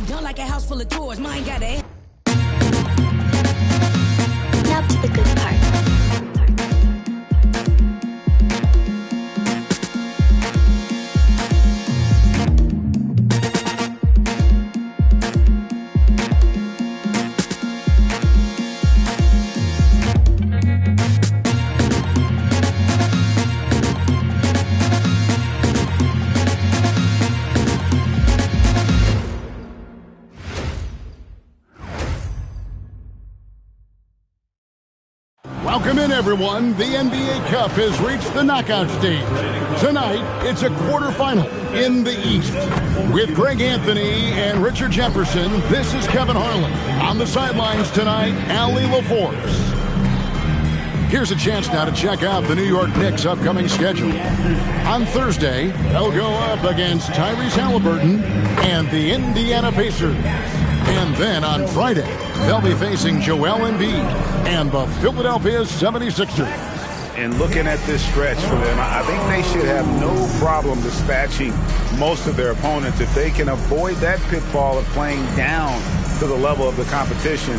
it done like a house full of toys. Mine got a... Now to the good part. Welcome in, everyone. The NBA Cup has reached the knockout stage. Tonight, it's a quarterfinal in the East. With Greg Anthony and Richard Jefferson, this is Kevin Harlan. On the sidelines tonight, Allie LaForce. Here's a chance now to check out the New York Knicks' upcoming schedule. On Thursday, they'll go up against Tyrese Halliburton and the Indiana Pacers. And then on Friday, they'll be facing Joel Embiid and the Philadelphia 76ers. And looking at this stretch for them, I think they should have no problem dispatching most of their opponents if they can avoid that pitfall of playing down to the level of the competition.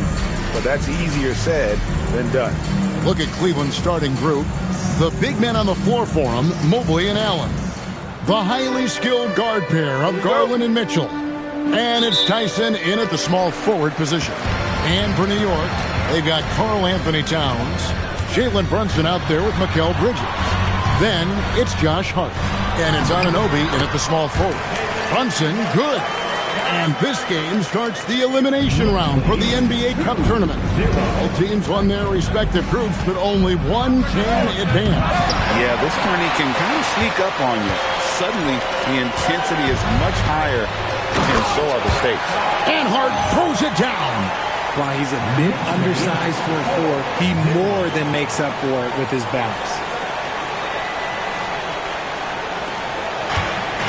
But that's easier said than done. Look at Cleveland's starting group. The big men on the floor for them, Mobley and Allen. The highly skilled guard pair of Garland and Mitchell. And it's Tyson in at the small forward position. And for New York, they've got Karl Anthony Towns, Jalen Brunson out there with Mikal Bridges. Then it's Josh Hart. And it's Anunoby in at the small forward. Brunson, good. And this game starts the elimination round for the NBA Cup tournament. All teams won their respective groups, but only one can advance. Yeah, this tourney can kind of sneak up on you. Suddenly, the intensity is much higher, and so are the stakes. And Hart throws it down. While he's a bit undersized for a four, he more than makes up for it with his bounce.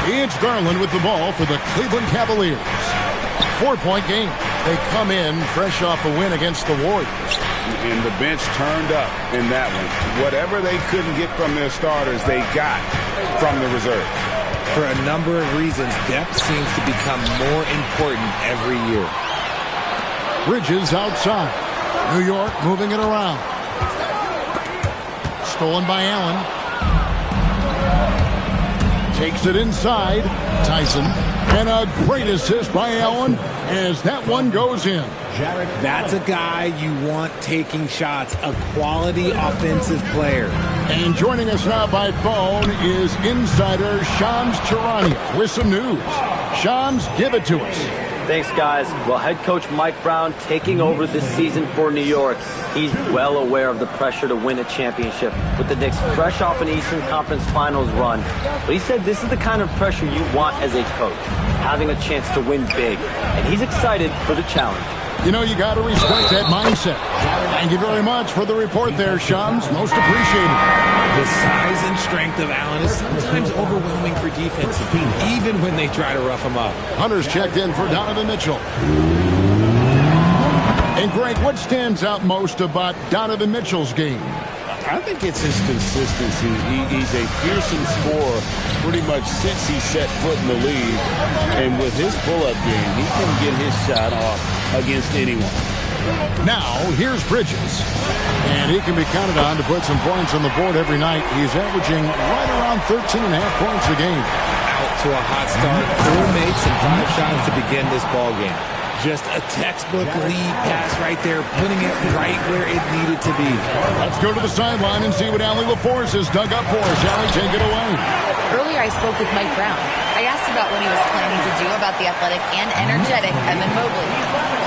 It's Garland with the ball for the Cleveland Cavaliers. 4-point game. They come in fresh off a win against the Warriors. And the bench turned up in that one. Whatever they couldn't get from their starters, they got from the reserves. For a number of reasons, depth seems to become more important every year. Bridges outside. New York moving it around. Stolen by Allen. Takes it inside. Tyson. And a great assist by Allen as that one goes in. That's a guy you want taking shots, a quality offensive player. And joining us now by phone is insider Shams Charania with some news. Shams, give it to us. Thanks, guys. Well, head coach Mike Brown taking over this season for New York. He's well aware of the pressure to win a championship with the Knicks fresh off an Eastern Conference Finals run. But he said this is the kind of pressure you want as a coach, having a chance to win big. And he's excited for the challenge. You know, you got to respect that mindset. Thank you very much for the report there, Shams. Most appreciated. The size and strength of Allen is sometimes overwhelming for defensive teams, even when they try to rough him up. Hunter's checked in for Donovan Mitchell. And Greg, what stands out most about Donovan Mitchell's game? I think it's his consistency. He's a fearsome scorer pretty much since he set foot in the league. And with his pull-up game, he can get his shot off against anyone. Now, here's Bridges. And he can be counted on to put some points on the board every night. He's averaging right around 13.5 points a game. Out to a hot start. 4 makes and 5 shots to begin this ball game. Just a textbook lead pass right there, putting it right where it needed to be. Let's go to the sideline and see what Allie LaForce has dug up for us. Allie, take it away. Earlier, I spoke with Mike Brown. I asked about what he was planning to do about the athletic and energetic Evan Mobley.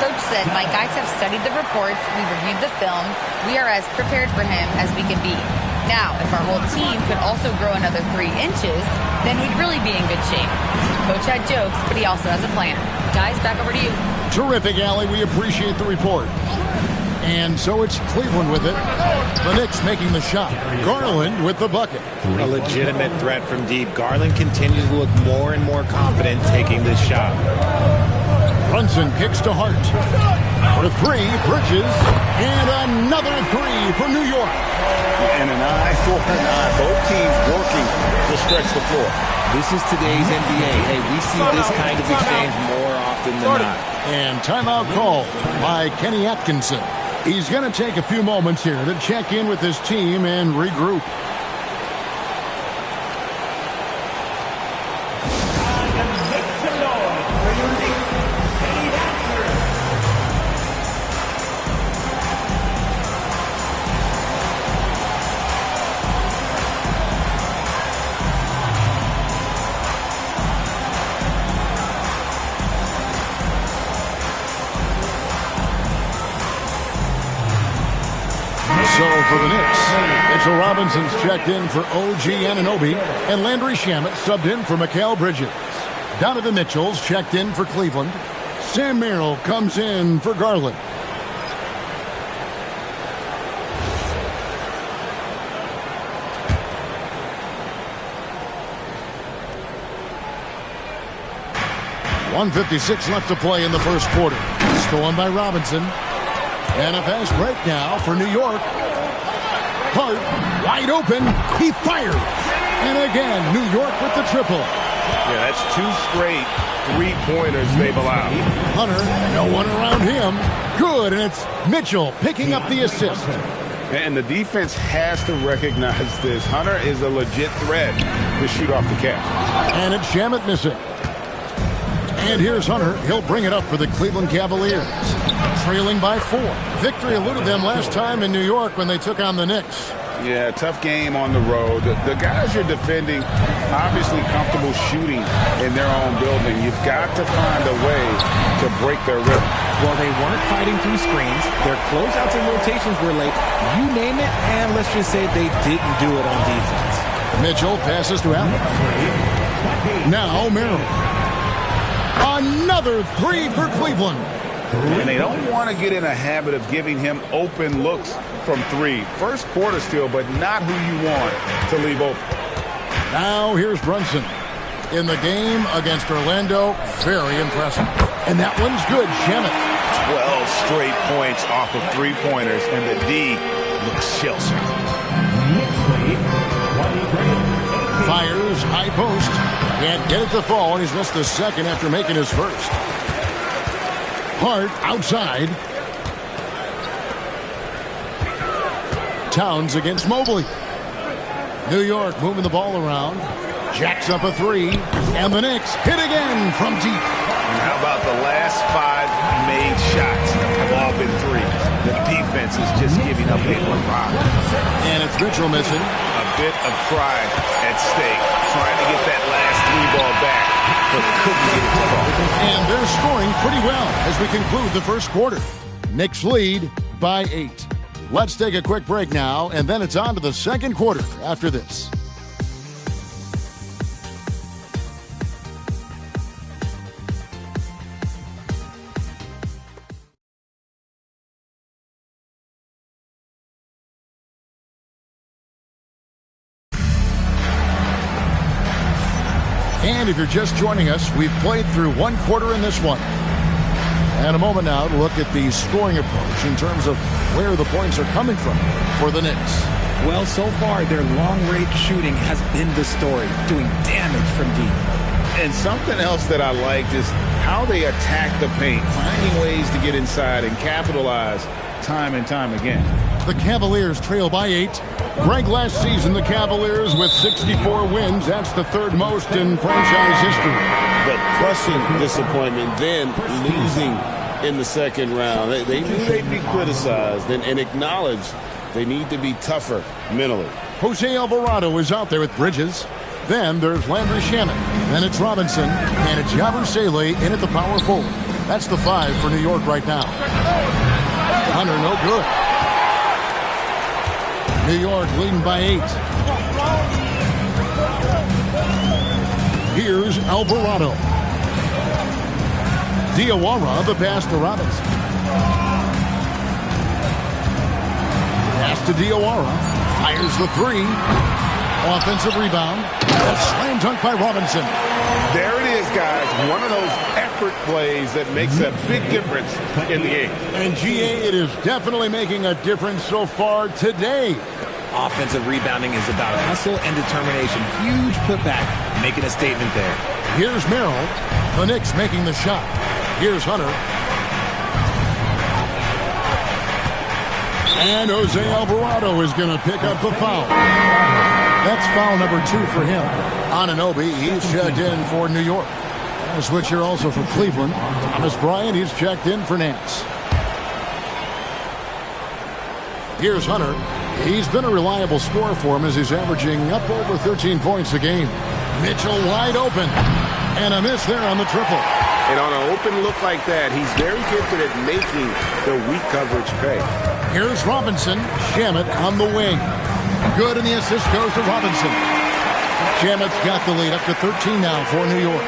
Coach said, "My guys have studied the reports, we've reviewed the film, we are as prepared for him as we can be. Now, if our whole team could also grow another 3 inches, then we'd really be in good shape." Coach had jokes, but he also has a plan. Guys, back over to you. Terrific, Allie. We appreciate the report. And so it's Cleveland with it. The Knicks making the shot. Garland with the bucket. A legitimate threat from deep. Garland continues to look more and more confident taking this shot. Robinson kicks to Hart. For three, Bridges. And another three for New York. And an eye for an eye. Both teams working to stretch the floor. This is today's NBA. Hey, we see this kind of exchange more often than not. And timeout called by Kenny Atkinson. He's going to take a few moments here to check in with his team and regroup. So for the Knicks, Mitchell Robinson's checked in for OG Anunoby, and Landry Shamet subbed in for Mikal Bridges. Donovan Mitchell's checked in for Cleveland. Sam Merrill comes in for Garland. .156 left to play in the first quarter. Stolen by Robinson. And a fast break now for New York. Hart, wide open. He fired. And again, New York with the triple. Yeah, that's two straight three-pointers they've allowed. Hunter, no one around him. Good, and it's Mitchell picking up the assist. And the defense has to recognize this. Hunter is a legit threat to shoot off the catch. And it's Shamet missing. And here's Hunter. He'll bring it up for the Cleveland Cavaliers. Trailing by 4. Victory eluded them last time in New York when they took on the Knicks. Yeah, tough game on the road. The guys you're defending, obviously comfortable shooting in their own building. You've got to find a way to break their rhythm. Well, they weren't fighting through screens. Their closeouts and rotations were late. You name it, and let's just say they didn't do it on defense. Mitchell passes to Allen. Now Merrill. Another three for Cleveland. And they don't want to get in a habit of giving him open looks from three. First quarter still, but not who you want to leave open. Now here's Brunson. In the game against Orlando, very impressive. And that one's good, Shamet. 12 straight points off of three-pointers, and the D looks shell-shocked. Fires, high post. Can't get it to fall, and he's missed the second after making his first. Hart outside. Towns against Mobley. New York moving the ball around. Jacks up a three. And the Knicks hit again from deep. And how about the last 5 made shots have all been threes? The defense is just giving up a lot. And it's Mitchell missing. A bit of pride at stake. Trying to get that last three-ball back, but couldn't get it to fall. And they're scoring pretty well as we conclude the first quarter. Knicks lead by 8. Let's take a quick break now, and then it's on to the second quarter after this. And if you're just joining us, we've played through one quarter in this one. And a moment now to look at the scoring approach in terms of where the points are coming from for the Knicks. Well, so far, their long-range shooting has been the story, doing damage from deep. And something else that I liked is how they attack the paint, finding ways to get inside and capitalize time and time again. The Cavaliers trail by 8. Greg, last season, the Cavaliers with 64 wins. That's the third most in franchise history. But crushing disappointment, then losing in the second round. They knew they'd be criticized and acknowledged they need to be tougher mentally. Jose Alvarado is out there with Bridges. Then there's Landry Shamet. Then it's Robinson. And it's Yabusele in at the power forward. That's the 5 for New York right now. Hunter, no good. New York leading by 8. Here's Alvarado. Diawara, the pass to Robinson. Pass to Diawara. Fires the 3. Offensive rebound. A slam dunk by Robinson. There it is, guys. One of those effort plays that makes a big difference in the game. And GA, it is definitely making a difference so far today. Offensive rebounding is about hustle and determination. Huge putback, making a statement there. Here's Merrill. The Knicks making the shot. Here's Hunter. And Jose Alvarado is going to pick up the foul. That's foul number 2 for him. Anunoby, he's checked in for New York. A switch here also for Cleveland. Thomas Bryant, he's checked in for Nance. Here's Hunter. He's been a reliable scorer for him as he's averaging up over 13 points a game. Mitchell wide open. And a miss there on the triple. And on an open look like that, he's very gifted at making the weak coverage pay. Here's Robinson. Shamet on the wing. Good, and the assist goes to Robinson. Shamet's got the lead up to 13 now for New York.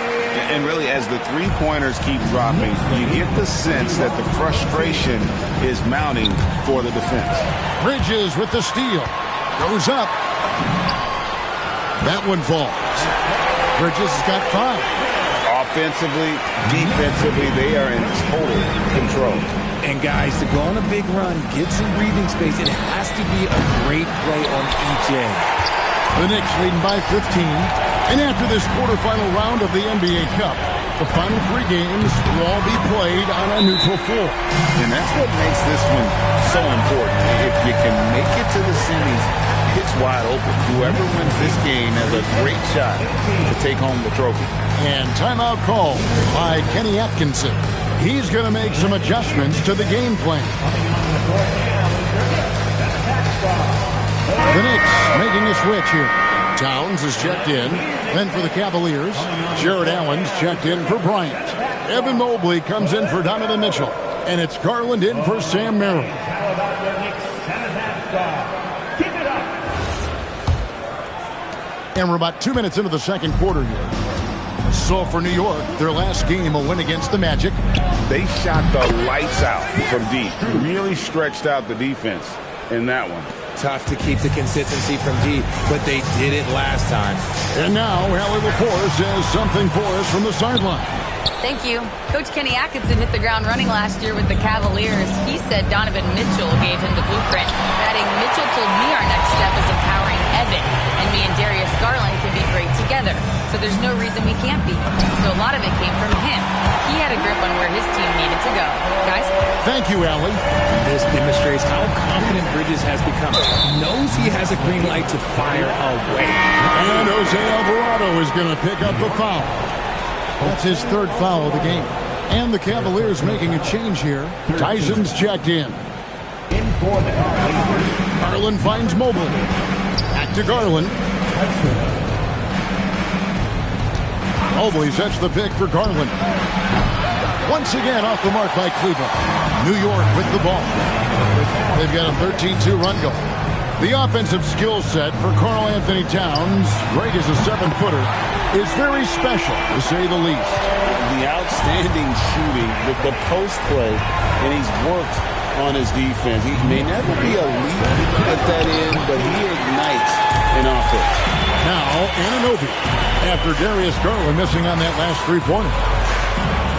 And really, as the three-pointers keep dropping, you get the sense that the frustration is mounting for the defense. Bridges with the steal. Goes up. That one falls. Bridges has got 5. Offensively, defensively, they are in total control. And guys, to go on a big run, get some breathing space, it has to be a great play on each end. The Knicks leading by 15. And after this quarterfinal round of the NBA Cup, the final 3 games will all be played on a neutral floor. And that's what makes this one so important. If you can make it to the semis, it's wide open. Whoever wins this game has a great shot to take home the trophy. And timeout call by Kenny Atkinson. He's going to make some adjustments to the game plan. The Knicks making a switch here. Towns is checked in. Then for the Cavaliers, Jared Allen's checked in for Bryant. Evan Mobley comes in for Donovan Mitchell. And it's Garland in for Sam Merrill. And we're about 2 minutes into the second quarter here. So for New York, their last game will win against the Magic. They shot the lights out from deep. Really stretched out the defense in that one. Tough to keep the consistency from deep, but they did it last time. And now, Allie LaForce has something for us from the sideline. Thank you. Coach Kenny Atkinson hit the ground running last year with the Cavaliers. He said Donovan Mitchell gave him the blueprint, adding, Mitchell told me our next step is empowering Evan, and me and Darius Garland can be great together. So there's no reason we can't be. So a lot of it came from him. He had a grip on where his team needed to go. Guys? Thank you, Allie. This demonstrates how confident Bridges has become. He knows he has a green light to fire away. And Jose Alvarado is going to pick up the foul. That's his 3rd foul of the game. And the Cavaliers making a change here. Tyson's checked in. Garland finds Mobley. Back to Garland. Mobley sets the pick for Garland. Once again off the mark by Cleveland. New York with the ball. They've got a 13-2 run goal. The offensive skill set for Karl Anthony Towns, great as a 7-footer, is very special, to say the least. The outstanding shooting, the post play, and he's worked on his defense. He may never be elite at that end, but he ignites an offense. Now, Anunoby, after Darius Garland missing on that last 3-pointer.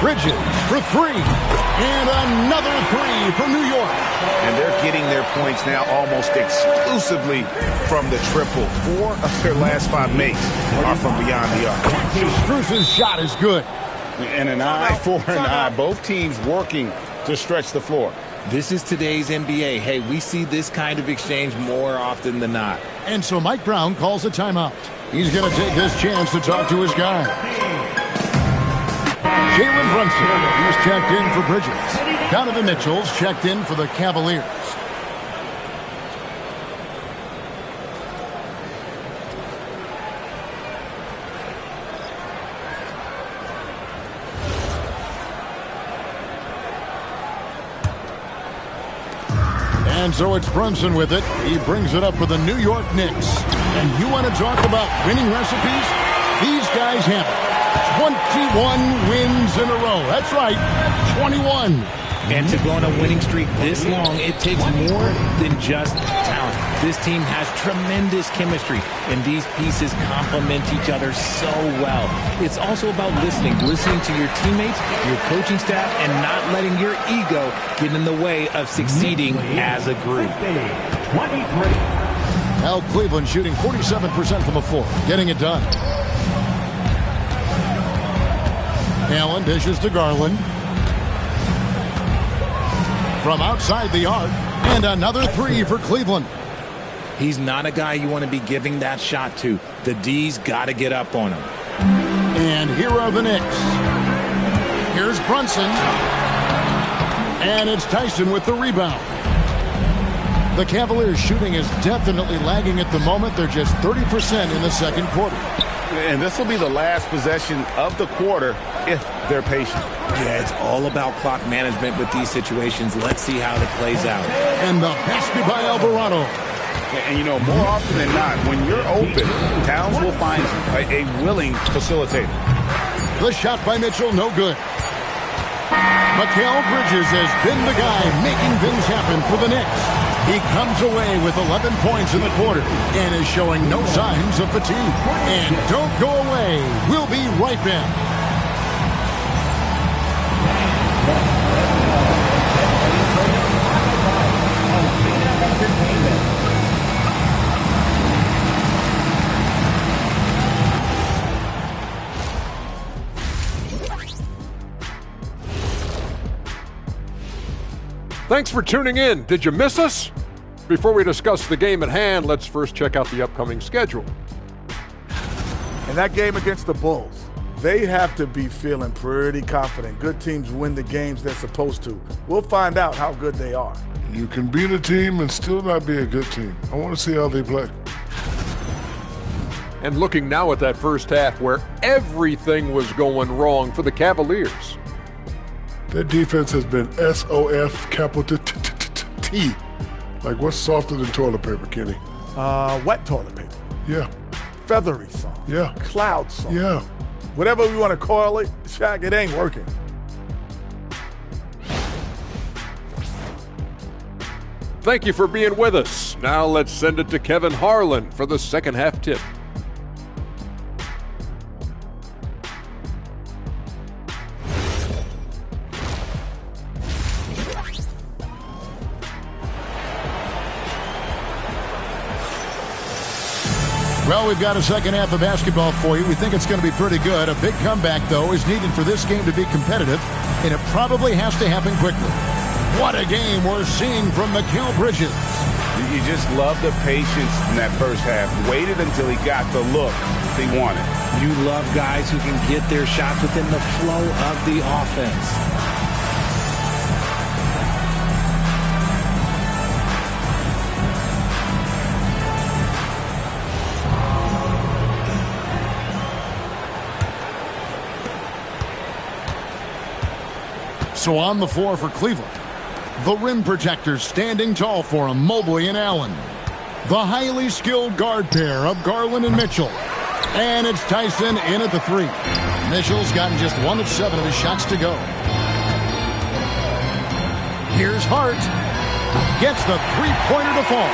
Bridges for 3. And another 3 from New York. And they're getting their points now almost exclusively from the triple. 4 of their last 5 makes are from beyond the arc. Struce's shot is good. And an eye for an eye. Both teams working to stretch the floor. This is today's NBA. Hey, we see this kind of exchange more often than not. And so Mike Brown calls a timeout. He's going to take this chance to talk to his guy. Jalen Brunson, he's checked in for Bridges. Donovan Mitchell's checked in for the Cavaliers. And so it's Brunson with it. He brings it up for the New York Knicks. And you want to talk about winning recipes? These guys have it. 21 wins in a row. That's right, 21. And to go on a winning streak this long, it takes more than just talent. This team has tremendous chemistry. and these pieces complement each other so well. It's also about listening to your teammates, your coaching staff, and not letting your ego get in the way of succeeding as a group. 23. Now Cleveland shooting 47% from the floor, getting it done. Allen dishes to Garland. From outside the arc, and another three for Cleveland. He's not a guy you want to be giving that shot to. The D's got to get up on him. And here are the Knicks. Here's Brunson. And it's Tyson with the rebound. The Cavaliers' shooting is definitely lagging at the moment. They're just 30% in the second quarter. And this will be the last possession of the quarter if they're patient. Yeah, it's all about clock management with these situations. Let's see how it plays out. And the basket by Alvarado. And, you know, more often than not, when you're open, Towns will find a willing facilitator. The shot by Mitchell, no good. Mikal Bridges has been the guy making things happen for the Knicks. He comes away with 11 points in the quarter and is showing no signs of fatigue. And don't go away. We'll be right back. Thanks for tuning in. Did you miss us? Before we discuss the game at hand, let's first check out the upcoming schedule. In that game against the Bulls, they have to be feeling pretty confident. Good teams win the games they're supposed to. We'll find out how good they are. You can beat a team and still not be a good team. I want to see how they play. And looking now at that first half where everything was going wrong for the Cavaliers. Their defense has been SOF capital T. Like, what's softer than toilet paper, Kenny? Wet toilet paper. Yeah. Feathery soft. Yeah. Cloud soft. Yeah. Whatever we want to call it, Shaq, it ain't working. Thank you for being with us. Now let's send it to Kevin Harlan for the second half tip. Well, we've got a second half of basketball for you. We think it's going to be pretty good. A big comeback, though, is needed for this game to be competitive, and it probably has to happen quickly. What a game we're seeing from Mikal Bridges. You just love the patience in that first half. Waited until he got the look he wanted. You love guys who can get their shots within the flow of the offense. So on the floor for Cleveland, the rim protectors standing tall for him, Mobley and Allen. The highly skilled guard pair of Garland and Mitchell. And it's Tyson in at the three. Mitchell's gotten just 1 of 7 of his shots to go. Here's Hart. Gets the three-pointer to fall.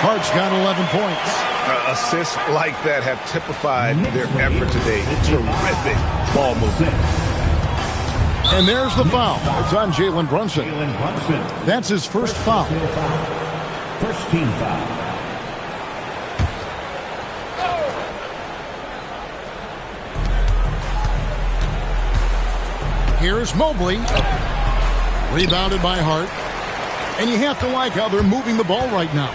Hart's got 11 points. Assists like that have typified their effort today. Terrific ball movement. And there's the foul. It's on Jalen Brunson. That's his first foul. First team foul. Here's Mobley. Rebounded by Hart. And you have to like how they're moving the ball right now.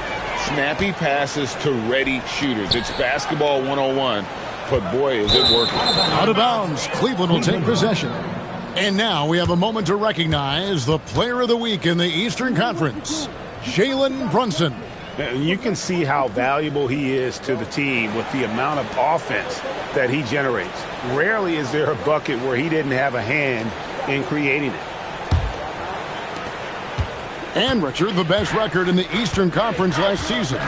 Snappy passes to ready shooters. It's basketball 101, but boy, is it working. Out of bounds. Cleveland will take possession. And now we have a moment to recognize the player of the week in the Eastern Conference, Jalen Brunson. You can see how valuable he is to the team with the amount of offense that he generates. Rarely is there a bucket where he didn't have a hand in creating it. And, Richard, the best record in the Eastern Conference last season.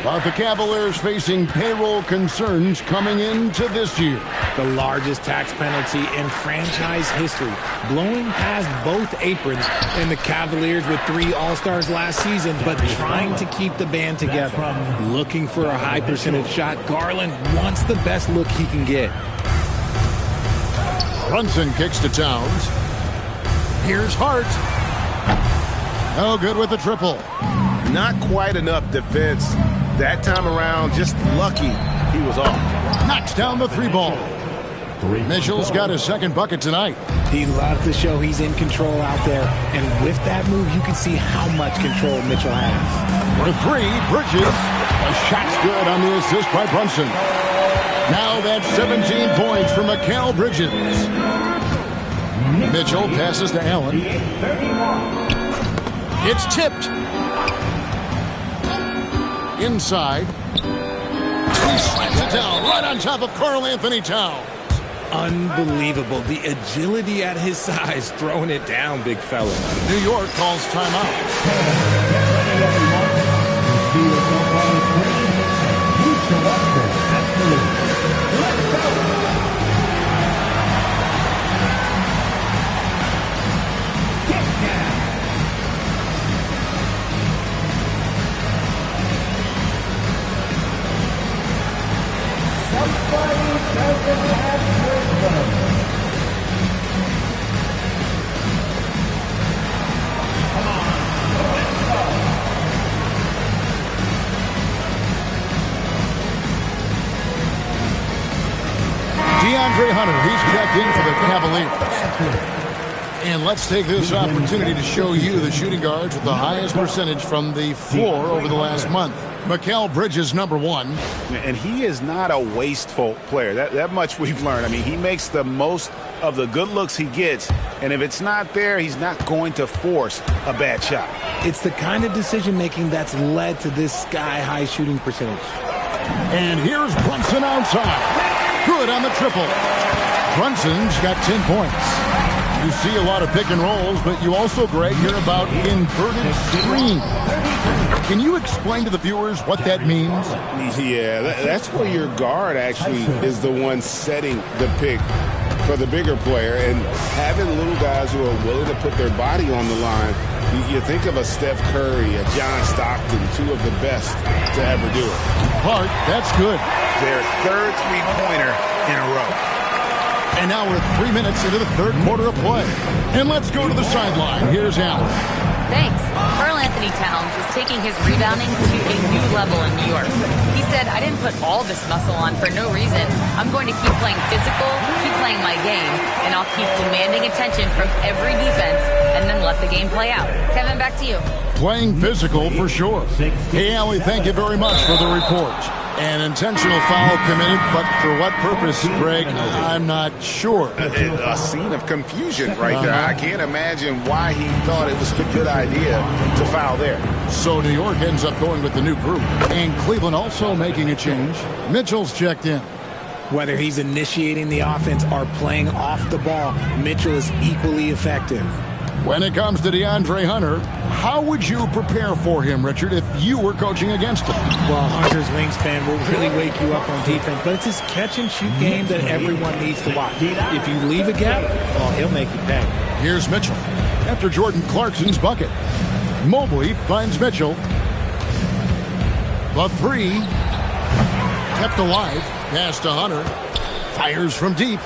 But the Cavaliers facing payroll concerns coming into this year. The largest tax penalty in franchise history, blowing past both aprons, and the Cavaliers with 3 All-Stars last season, but trying to keep the band together. Looking for a high percentage shot, Garland wants the best look he can get. Brunson kicks to Towns. Here's Hart. No good with the triple. Not quite enough defense that time around. Just lucky he was off. Knocks down the 3-ball. Mitchell's got his second bucket tonight. He loves to show he's in control out there. And with that move, you can see how much control Mitchell has. For 3, Bridges. A shot's good on the assist by Brunson. Now that's 17 points for Mikal Bridges. Mitchell passes to Allen. It's tipped. Inside. He slams it down right on top of Karl Anthony Towns. Unbelievable. The agility at his size, throwing it down, big fella. New York calls timeout. DeAndre Hunter, he's checked in for the Cavaliers. And let's take this opportunity to show you the shooting guards with the highest percentage from the floor over the last month. Mikal Bridges, number 1. And he is not a wasteful player. That much we've learned. I mean, he makes the most of the good looks he gets. And if it's not there, he's not going to force a bad shot. It's the kind of decision-making that's led to this sky-high shooting percentage. And here's Brunson outside. Good on the triple. Brunson's got 10 points. You see a lot of pick and rolls, but you also, Greg, hear about inverted screen. Can you explain to the viewers what that means? Yeah, that's where your guard actually is the one setting the pick for the bigger player, and having little guys who are willing to put their body on the line. You think of a Steph Curry, a John Stockton, 2 of the best to ever do it. Hart, that's good. Their third three-pointer in a row. And now we're 3 minutes into the third quarter of play. And let's go to the sideline. Here's Allen. Thanks. Karl Anthony Towns is taking his rebounding to a new level in New York. He said, I didn't put all this muscle on for no reason. I'm going to keep playing physical, keep playing my game, and I'll keep demanding attention from every defense and then let the game play out. Kevin, back to you. Playing physical for sure. Hey, Allie, thank you very much for the report. An intentional foul committed, but for what purpose, Greg, I'm not sure. A scene of confusion right there. I can't imagine why he thought it was a good idea to foul there. So New York ends up going with the new group. And Cleveland also making a change. Mitchell's checked in. Whether he's initiating the offense or playing off the ball, Mitchell is equally effective. When it comes to DeAndre Hunter, how would you prepare for him, Richard, if you were coaching against him? Well, Hunter's wingspan will really wake you up on defense, but it's his catch-and-shoot game that everyone needs to watch. If you leave a gap, well, he'll make you pay. Here's Mitchell after Jordan Clarkson's bucket. Mobley finds Mitchell. The 3 kept alive. Pass to Hunter. Fires from deep.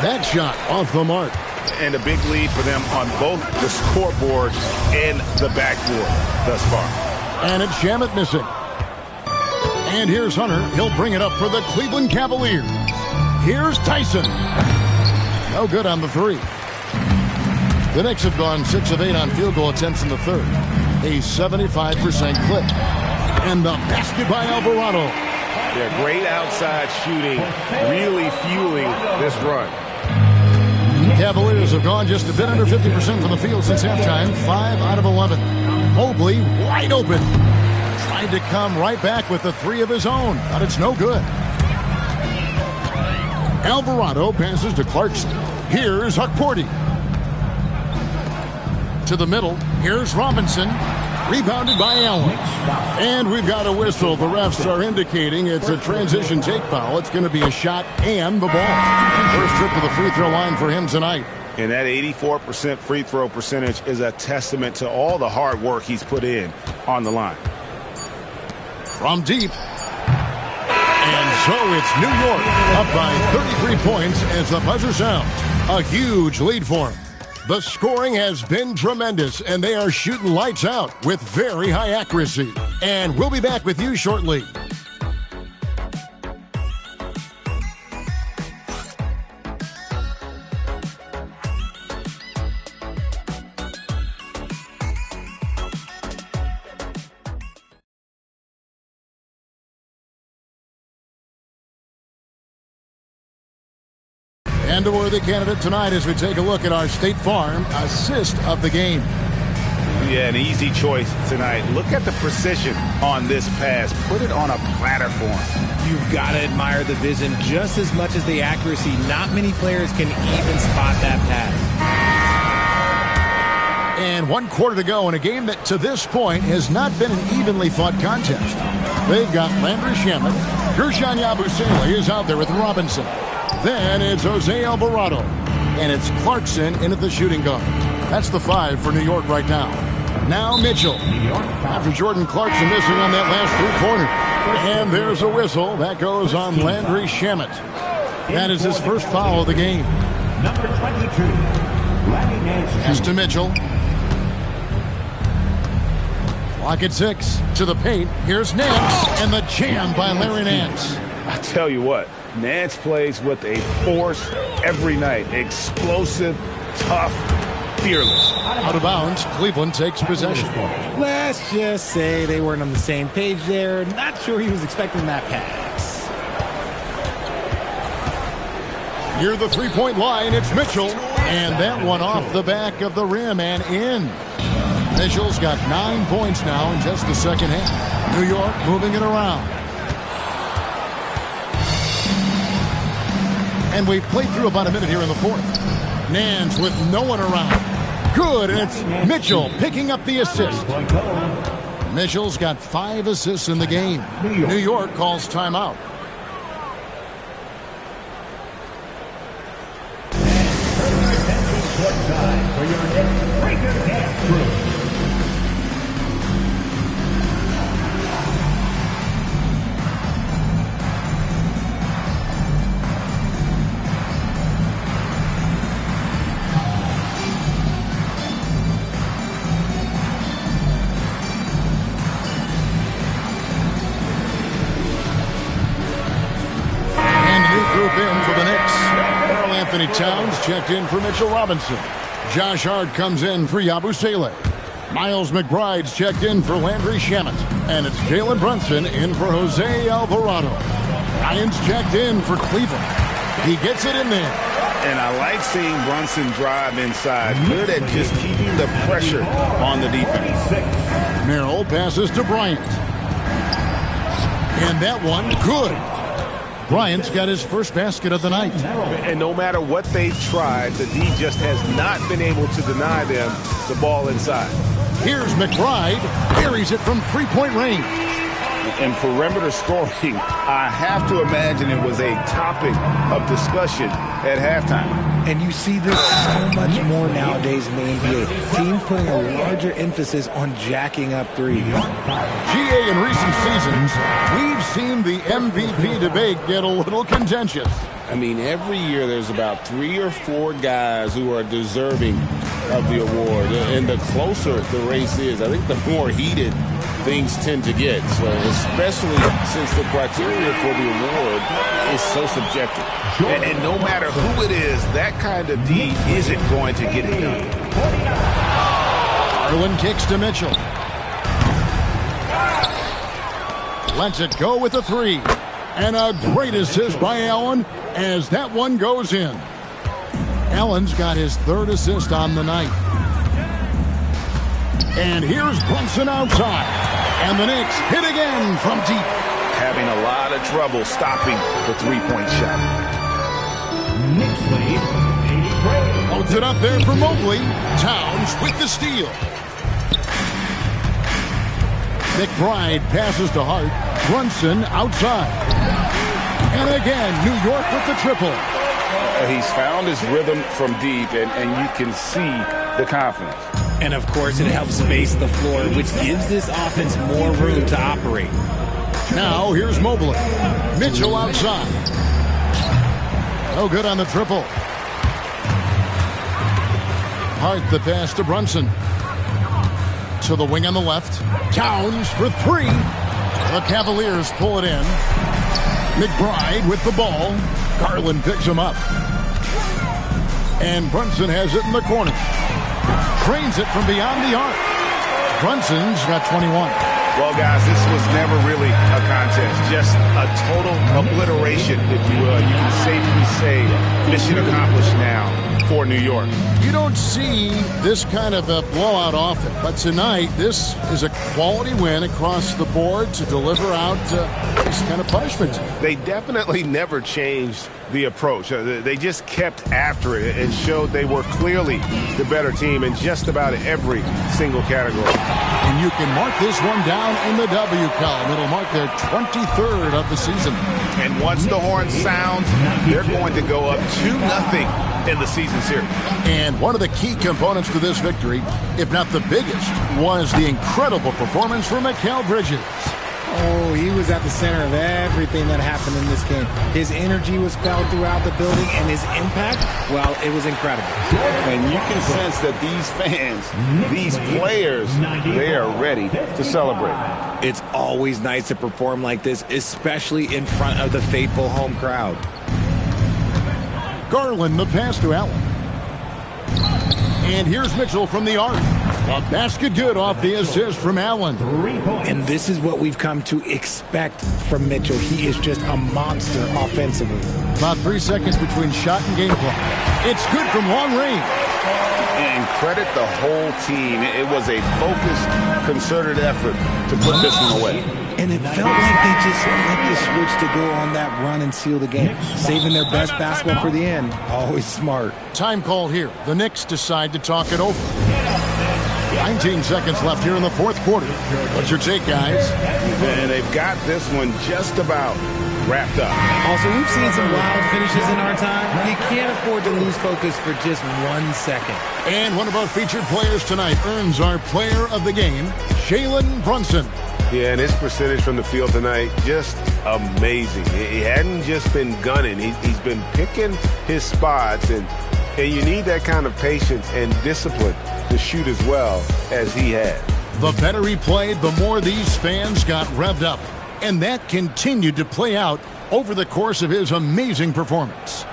That shot off the mark. And a big lead for them on both the scoreboard and the backboard thus far. And it's Shamet missing. And here's Hunter. He'll bring it up for the Cleveland Cavaliers. Here's Tyson. No good on the 3. The Knicks have gone 6 of 8 on field goal attempts in the third. A 75% clip. And the basket by Alvarado. Yeah, great outside shooting, really fueling this run. Cavaliers have gone just a bit under 50% from the field since halftime. 5 out of 11. Mobley wide open. Tried to come right back with the 3 of his own, but it's no good. Alvarado passes to Clarkson. Here's Hukporti. To the middle. Here's Robinson. Rebounded by Allen. And we've got a whistle. The refs are indicating it's a transition take foul. It's going to be a shot and the ball. First trip to the free throw line for him tonight. And that 84% free throw percentage is a testament to all the hard work he's put in on the line. From deep. And so it's New York up by 33 points as the buzzer sounds. A huge lead for him. The scoring has been tremendous, and they are shooting lights out with very high accuracy. And we'll be back with you shortly. And a worthy candidate tonight as we take a look at our State Farm assist of the game. Yeah, an easy choice tonight. Look at the precision on this pass. Put it on a platter for him. You've got to admire the vision just as much as the accuracy. Not many players can even spot that pass. And 1 quarter to go in a game that to this point has not been an evenly fought contest. They've got Landry Shamet. Gershon Yabusele is out there with Robinson. Then it's Jose Alvarado. And it's Clarkson in at the shooting guard. That's the 5 for New York right now. Now Mitchell. After Jordan Clarkson missing on that last three-pointer. And there's a whistle. That goes on Landry Shamet. That is his first foul of the game. Number 22. Pass to Mitchell. Clock at 6. To the paint. Here's Nance. And the jam by Larry Nance. I tell you what, Nance plays with a force every night. Explosive, tough, fearless. Out of bounds, Cleveland takes possession. Let's just say they weren't on the same page there. Not sure he was expecting that pass. Near the three-point line, it's Mitchell. And that one off the back of the rim and in. Mitchell's got 9 points now in just the second half. New York moving it around. And we've played through about a minute here in the fourth. Nance with no one around. Good, and it's Mitchell picking up the assist. Mitchell's got 5 assists in the game. New York calls timeout. Time for your next breaker dance group. Group in for the Knicks. Karl Anthony Towns checked in for Mitchell Robinson. Josh Hart comes in for Yabusele. Miles McBride's checked in for Landry Shamet. And it's Jalen Brunson in for Jose Alvarado. Ryan's checked in for Cleveland. He gets it in there. And I like seeing Brunson drive inside. Good at just keeping the pressure on the defense. Merrill passes to Bryant. And that one, good. Bryant's got his first basket of the night. And no matter what they've tried, the D just has not been able to deny them the ball inside. Here's McBride. Buries it from three-point range. And perimeter scoring, I have to imagine it was a topic of discussion at halftime. And you see this so much more nowadays in the NBA. Teams putting a larger emphasis on jacking up threes. GA, in recent seasons, we've seen the MVP debate get a little contentious. I mean, every year there's about 3 or 4 guys who are deserving of the award. And the closer the race is, I think the more heated things tend to get. So especially since the criteria for the award is so subjective. And no matter who it is, that kind of D isn't going to get it done. Garland kicks to Mitchell. Lets it go with a 3. And a great assist by Allen as that one goes in. Allen's got his 3rd assist on the night. And here's Brunson outside. And the Knicks hit again from deep. Having a lot of trouble stopping the three-point shot. Knicks lead, 83. Loads it up there for Mobley. Towns with the steal. McBride passes to Hart. Brunson outside. And again, New York with the triple. He's found his rhythm from deep, and you can see the confidence. And, of course, it helps space the floor, which gives this offense more room to operate. Now, here's Mobley. Mitchell outside. No good on the triple. Hart the pass to Brunson. To the wing on the left. Towns for three. The Cavaliers pull it in. McBride with the ball. Garland picks him up. And Brunson has it in the corner. Trains it from beyond the arc. Brunson's got 21. Well, guys, this was never really a contest. Just a total obliteration, if you will. You can safely say mission accomplished now for New York. You don't see this kind of a blowout often, but tonight this is a quality win across the board to deliver out this kind of punishment. They definitely never changed the approach. They just kept after it and showed they were clearly the better team in just about every single category. And you can mark this one down in the W column. It'll mark their 23rd of the season. And once the horn sounds, they're going to go up 2-0 in the season series. And one of the key components to this victory, if not the biggest, was the incredible performance from Mikal Bridges. Oh, he was at the center of everything that happened in this game. His energy was felt throughout the building, and his impact, well, it was incredible. And you can sense that these fans, these players, they are ready to celebrate. It's always nice to perform like this, especially in front of the faithful home crowd. Garland the pass to Allen. And here's Mitchell from the arc. A basket good off the assist from Allen. And this is what we've come to expect from Mitchell. He is just a monster offensively. About 3 seconds between shot and game clock. It's good from long range. And credit the whole team. It was a focused, concerted effort to put this one away. And it felt like they just flipped the switch to go on that run and seal the game. Saving their best basketball for the end. Always smart. Time call here. The Knicks decide to talk it over. 19 seconds left here in the fourth quarter. What's your take, guys? And they've got this one just about wrapped up. Also, we've seen some wild finishes in our time. You can't afford to lose focus for just 1 second. And one of our featured players tonight earns our player of the game, Jalen Brunson. Yeah, and his percentage from the field tonight, just amazing. He hadn't just been gunning. He's been picking his spots, and you need that kind of patience and discipline to shoot as well as he had. The better he played, the more these fans got revved up. And that continued to play out over the course of his amazing performance.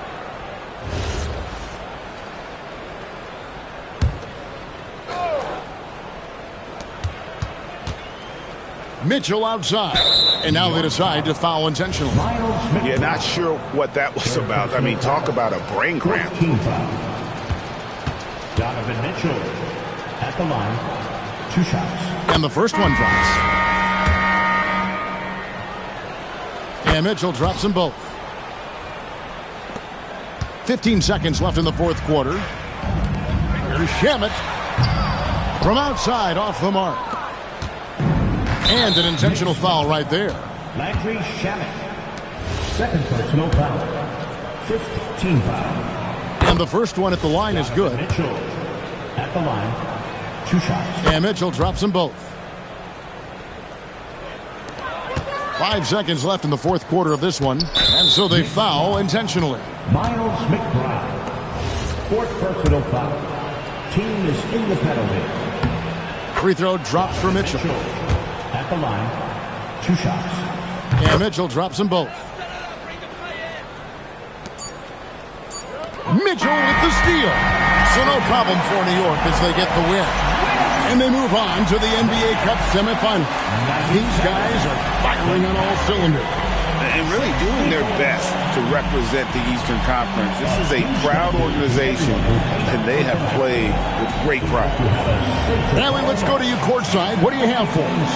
Mitchell outside. And now they decide to foul intentionally. Yeah, not sure what that was about. I mean, talk about a brain cramp. Donovan Mitchell at the line. 2 shots. And the first one drops. And Mitchell drops them both. 15 seconds left in the fourth quarter. Here's Shamet. From outside, off the mark. And an intentional foul right there. Landry Shamet. Second personal foul. 5th team foul. And the first one at the line is good. Mitchell at the line. 2 shots. And Mitchell drops them both. 5 seconds left in the fourth quarter of this one. And so they foul intentionally. Miles McBride. 4th personal foul. Team is in the penalty. Free throw drops for Mitchell. At the line. 2 shots. And Mitchell drops them both. Mitchell with the steal. So no problem for New York as they get the win. And they move on to the NBA Cup semifinal. These guys are firing on all cylinders. And really doing their best to represent the Eastern Conference. This is a proud organization, and they have played with great pride. Now let's go to you courtside. What do you have for us?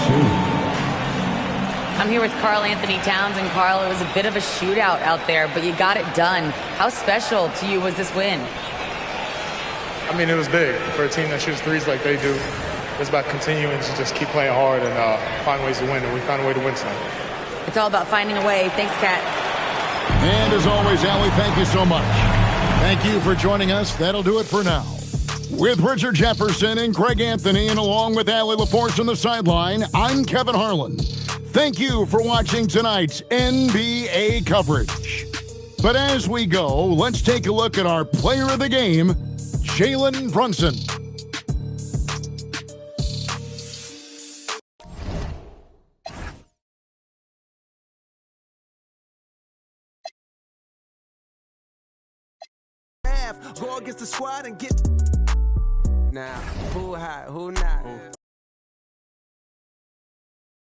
I'm here with Karl Anthony Towns, and Karl, it was a bit of a shootout out there, but you got it done. How special to you was this win? I mean, it was big for a team that shoots threes like they do. it's about continuing to just keep playing hard and find ways to win, and we found a way to win tonight. It's all about finding a way. Thanks, Kat. And as always, Allie, thank you so much. Thank you for joining us. That'll do it for now. With Richard Jefferson and Greg Anthony, and along with Allie LaForce on the sideline, I'm Kevin Harlan. Thank you for watching tonight's NBA coverage. But as we go, let's take a look at our player of the game, Jalen Brunson. Go against the squad and get. Now, who hot, who not?